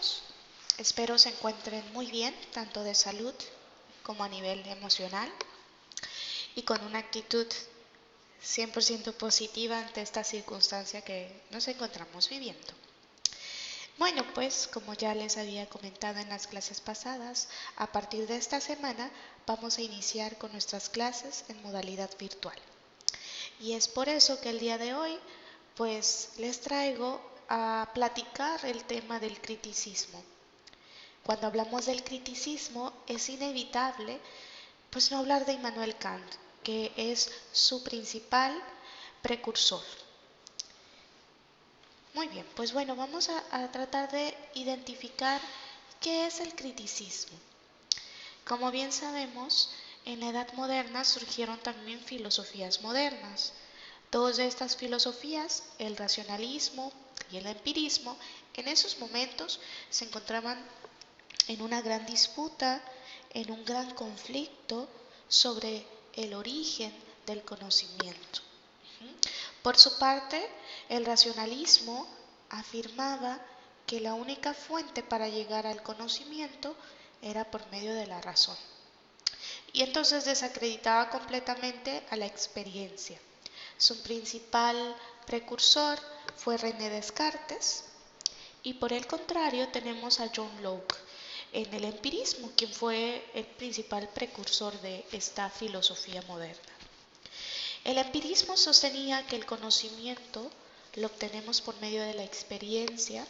chicos? Espero se encuentren muy bien, tanto de salud como a nivel emocional y con una actitud 100% positiva ante esta circunstancia que nos encontramos viviendo. Bueno, pues como ya les había comentado en las clases pasadas, a partir de esta semana vamos a iniciar con nuestras clases en modalidad virtual. Y es por eso que el día de hoy pues les traigo a platicar el tema del criticismo. Cuando hablamos del criticismo es inevitable pues no hablar de Immanuel Kant, que es su principal precursor. Muy bien, pues bueno, vamos a tratar de identificar qué es el criticismo. Como bien sabemos, en la Edad Moderna surgieron también filosofías modernas. Dos de estas filosofías, el racionalismo y el empirismo, en esos momentos se encontraban en una gran disputa, en un gran conflicto sobre el origen del conocimiento. Por su parte, el racionalismo afirmaba que la única fuente para llegar al conocimiento era por medio de la razón. Y entonces desacreditaba completamente a la experiencia. Su principal precursor fue René Descartes y por el contrario tenemos a John Locke en el empirismo, quien fue el principal precursor de esta filosofía moderna. El empirismo sostenía que el conocimiento lo obtenemos por medio de la experiencia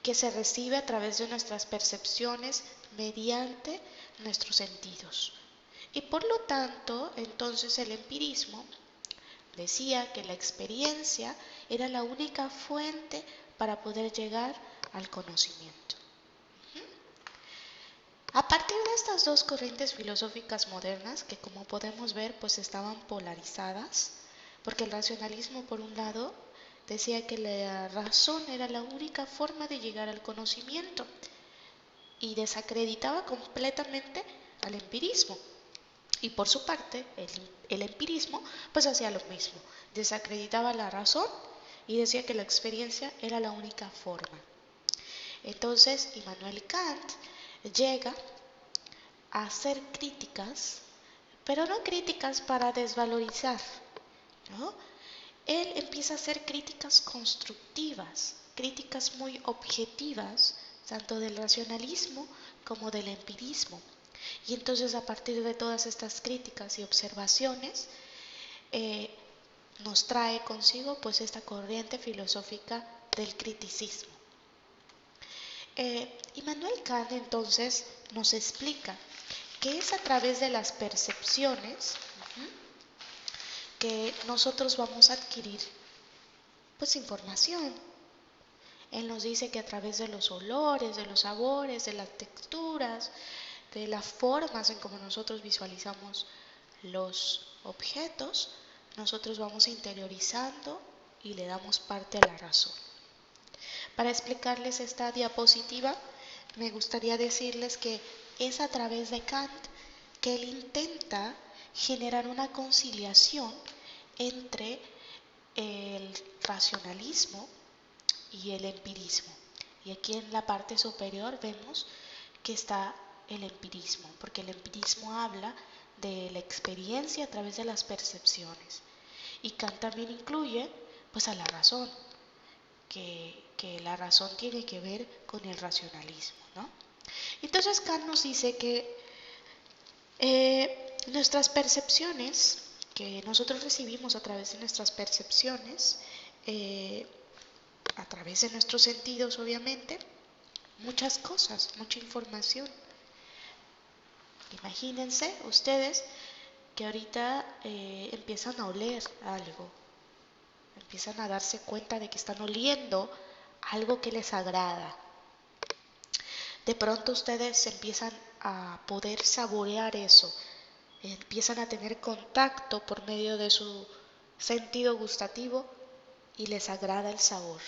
que se recibe a través de nuestras percepciones mediante nuestros sentidos. Y por lo tanto, entonces el empirismo decía que la experiencia era la única fuente para poder llegar al conocimiento. A partir de estas dos corrientes filosóficas modernas, que como podemos ver pues estaban polarizadas, porque el racionalismo por un lado decía que la razón era la única forma de llegar al conocimiento y desacreditaba completamente al empirismo. Y por su parte, el empirismo pues hacía lo mismo, desacreditaba la razón y decía que la experiencia era la única forma. Entonces, Immanuel Kant llega a hacer críticas, pero no críticas para desvalorizar, ¿no? Él empieza a hacer críticas constructivas, críticas muy objetivas, tanto del racionalismo como del empirismo. Y entonces a partir de todas estas críticas y observaciones, nos trae consigo pues esta corriente filosófica del criticismo. Immanuel Kant entonces nos explica que es a través de las percepciones que nosotros vamos a adquirir pues información. Él nos dice que a través de los olores, de los sabores, de las texturas, de las formas en cómo nosotros visualizamos los objetos, nosotros vamos interiorizando y le damos parte a la razón. Para explicarles esta diapositiva, me gustaría decirles que es a través de Kant que él intenta generar una conciliación entre el racionalismo y el empirismo. Y aquí en la parte superior vemos que está el empirismo, porque el empirismo habla de la experiencia a través de las percepciones. Y Kant también incluye pues a la razón, que la razón tiene que ver con el racionalismo, ¿no? Entonces Kant nos dice que nuestras percepciones, que nosotros recibimos a través de nuestras percepciones, a través de nuestros sentidos obviamente, muchas cosas, mucha información. Imagínense ustedes que ahorita empiezan a oler algo, empiezan a darse cuenta de que están oliendo algo que les agrada. De pronto ustedes empiezan a poder saborear eso, empiezan a tener contacto por medio de su sentido gustativo y les agrada el sabor.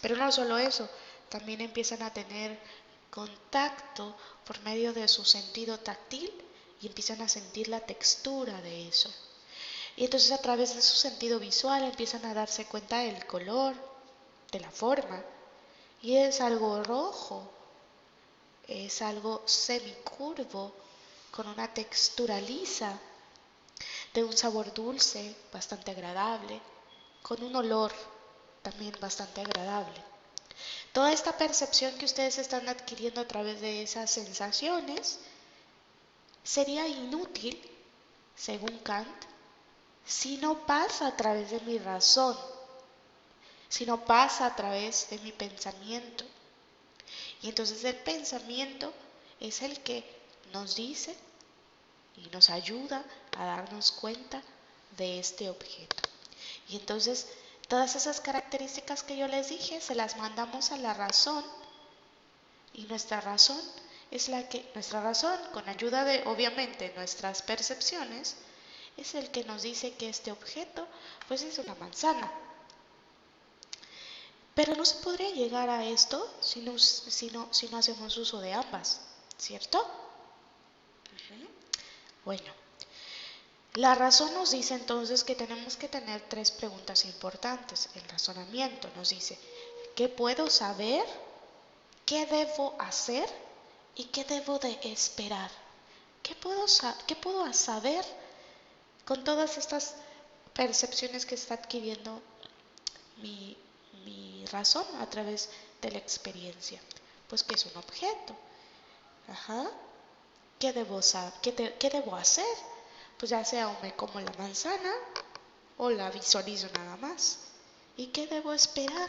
Pero no solo eso, también empiezan a tener contacto por medio de su sentido táctil y empiezan a sentir la textura de eso. Y entonces a través de su sentido visual empiezan a darse cuenta del color, de la forma. y es algo rojo, es algo semicurvo, con una textura lisa, de un sabor dulce, bastante agradable, con un olor también bastante agradable. Toda esta percepción que ustedes están adquiriendo a través de esas sensaciones sería inútil, según Kant, si no pasa a través de mi razón, si no pasa a través de mi pensamiento. Y entonces el pensamiento es el que nos dice y nos ayuda a darnos cuenta de este objeto. Y entonces todas esas características que yo les dije se las mandamos a la razón, y nuestra razón es nuestra razón, con ayuda de obviamente nuestras percepciones, es el que nos dice que este objeto pues es una manzana. Pero no se podría llegar a esto si no hacemos uso de ambas, ¿cierto? Bueno, la razón nos dice entonces que tenemos que tener tres preguntas importantes. El razonamiento nos dice, ¿qué puedo saber? ¿Qué debo hacer? ¿Y qué debo de esperar? ¿Qué puedo saber con todas estas percepciones que está adquiriendo mi razón a través de la experiencia? Pues que es un objeto. Ajá. ¿Qué debo hacer? Pues ya sea o me como la manzana o la visualizo nada más. ¿Y qué debo esperar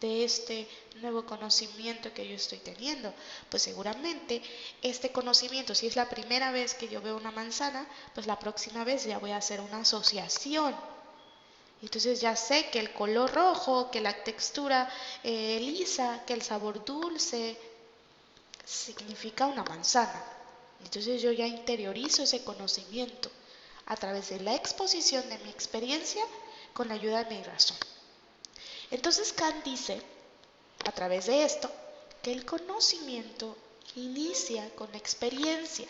de este nuevo conocimiento que yo estoy teniendo? Pues seguramente este conocimiento, si es la primera vez que yo veo una manzana, pues la próxima vez ya voy a hacer una asociación. Entonces ya sé que el color rojo, que la textura lisa, que el sabor dulce, significa una manzana. Entonces yo ya interiorizo ese conocimiento a través de la exposición de mi experiencia con la ayuda de mi razón. Entonces Kant dice, a través de esto, que el conocimiento inicia con la experiencia,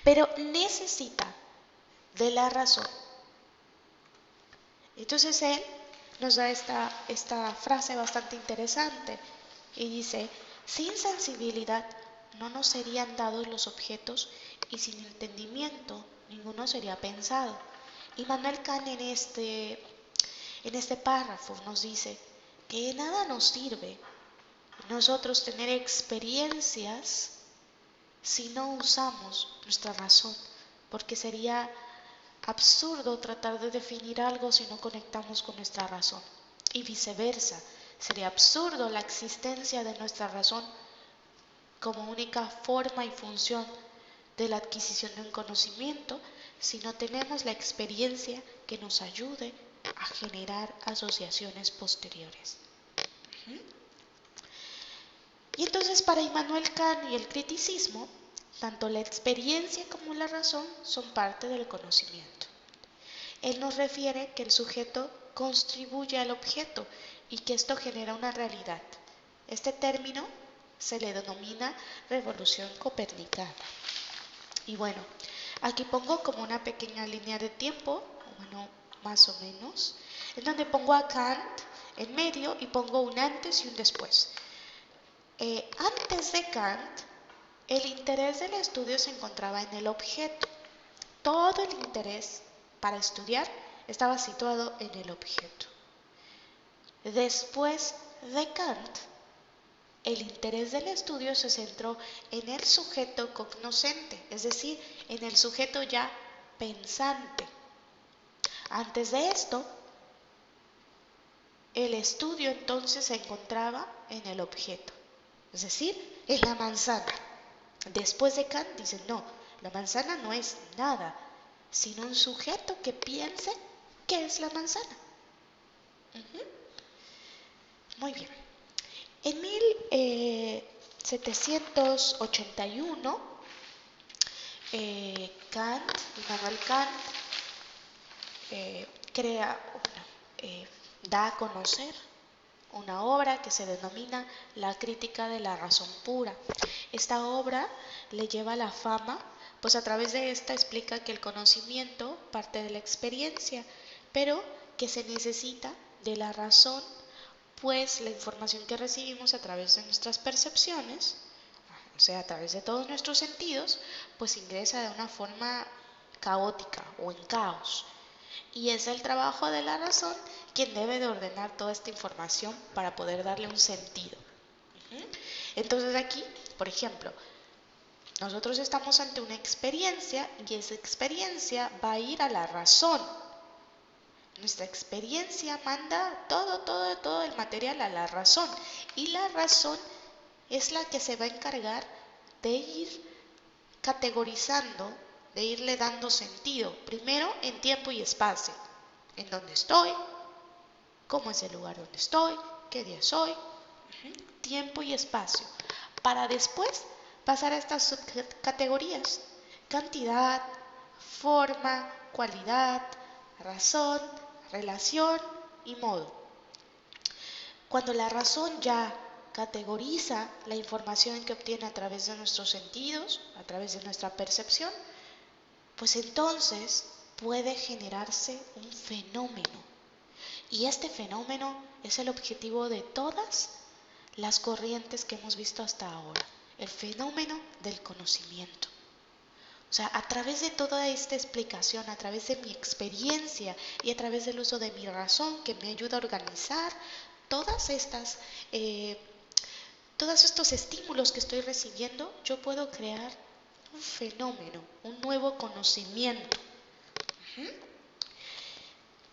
pero necesita de la razón. Entonces él nos da esta frase bastante interesante y dice, sin sensibilidad no nos serían dados los objetos y sin entendimiento ninguno sería pensado. Immanuel Kant en este párrafo nos dice que de nada nos sirve nosotros tener experiencias si no usamos nuestra razón, porque sería absurdo tratar de definir algo si no conectamos con nuestra razón. Y viceversa, sería absurdo la existencia de nuestra razón como única forma y función de la adquisición de un conocimiento si no tenemos la experiencia que nos ayude a generar asociaciones posteriores. Y entonces para Immanuel Kant y el criticismo, tanto la experiencia como la razón son parte del conocimiento. Él nos refiere que el sujeto contribuye al objeto y que esto genera una realidad. Este término se le denomina revolución copernicana. Y bueno, aquí pongo como una pequeña línea de tiempo, bueno, más o menos, en donde pongo a Kant en medio y pongo un antes y un después. Antes de Kant, el interés del estudio se encontraba en el objeto. Todo el interés para estudiar estaba situado en el objeto. Después de Kant, el interés del estudio se centró en el sujeto cognoscente, es decir, en el sujeto ya pensante. Antes de esto, el estudio entonces se encontraba en el objeto, es decir, en la manzana. Después de Kant dicen, no, la manzana no es nada, sino un sujeto que piense qué es la manzana. Muy bien. En 1781, Immanuel Kant, da a conocer una obra que se denomina La crítica de la razón pura. Esta obra le lleva la fama, pues a través de esta explica que el conocimiento parte de la experiencia, pero que se necesita de la razón pues la información que recibimos a través de nuestras percepciones, o sea, a través de todos nuestros sentidos, pues ingresa de una forma caótica o en caos. Y es el trabajo de la razón quien debe de ordenar toda esta información para poder darle un sentido. Entonces aquí, por ejemplo, nosotros estamos ante una experiencia y esa experiencia va a ir a la razón. Nuestra experiencia manda todo el material a la razón y la razón es la que se va a encargar de ir categorizando, de irle dando sentido, primero en tiempo y espacio, en dónde estoy, cómo es el lugar donde estoy, qué día soy, tiempo y espacio, para después pasar a estas subcategorías: cantidad, forma, cualidad, razón, relación y modo. Cuando la razón ya categoriza la información que obtiene a través de nuestros sentidos, a través de nuestra percepción, pues entonces puede generarse un fenómeno. Y este fenómeno es el objetivo de todas las corrientes que hemos visto hasta ahora, el fenómeno del conocimiento. O sea, a través de toda esta explicación, a través de mi experiencia y a través del uso de mi razón que me ayuda a organizar todos estos estímulos que estoy recibiendo, yo puedo crear un fenómeno, un nuevo conocimiento.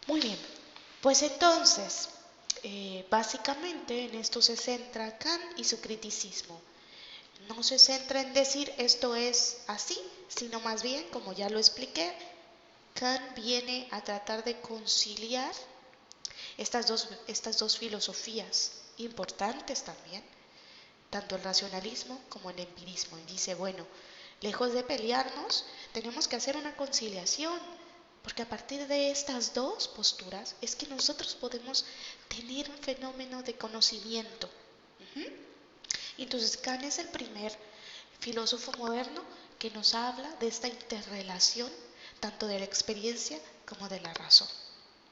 Muy bien, pues entonces, básicamente en esto se centra Kant y su criticismo. No se centra en decir esto es así, sino más bien, como ya lo expliqué, Kant viene a tratar de conciliar estas dos filosofías importantes también, tanto el racionalismo como el empirismo. Y dice, bueno, lejos de pelearnos, tenemos que hacer una conciliación, porque a partir de estas dos posturas es que nosotros podemos tener un fenómeno de conocimiento. Entonces Kant es el primer filósofo moderno que nos habla de esta interrelación tanto de la experiencia como de la razón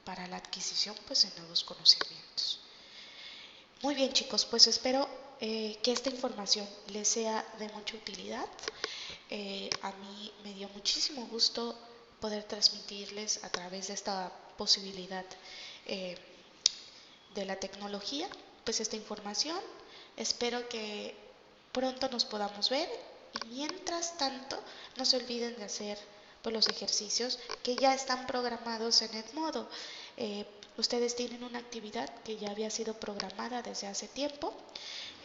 para la adquisición pues de nuevos conocimientos. Muy bien, chicos, pues espero que esta información les sea de mucha utilidad. A mí me dio muchísimo gusto poder transmitirles a través de esta posibilidad de la tecnología pues esta información. Espero que pronto nos podamos ver y mientras tanto no se olviden de hacer pues, los ejercicios que ya están programados en Edmodo. Ustedes tienen una actividad que ya había sido programada desde hace tiempo,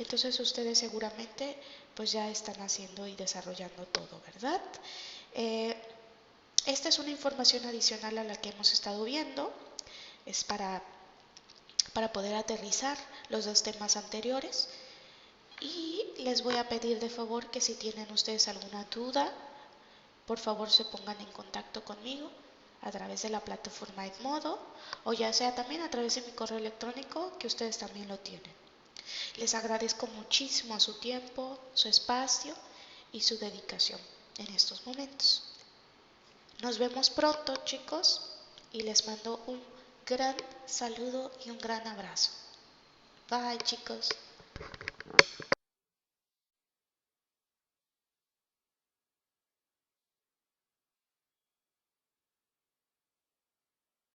entonces ustedes seguramente pues ya están haciendo y desarrollando todo, ¿verdad? Esta es una información adicional a la que hemos estado viendo, es para poder aterrizar los dos temas anteriores. Y les voy a pedir de favor que si tienen ustedes alguna duda, por favor se pongan en contacto conmigo a través de la plataforma Edmodo o ya sea también a través de mi correo electrónico que ustedes también lo tienen. Les agradezco muchísimo su tiempo, su espacio y su dedicación en estos momentos. Nos vemos pronto, chicos, y les mando un gran saludo y un gran abrazo. Bye, chicos.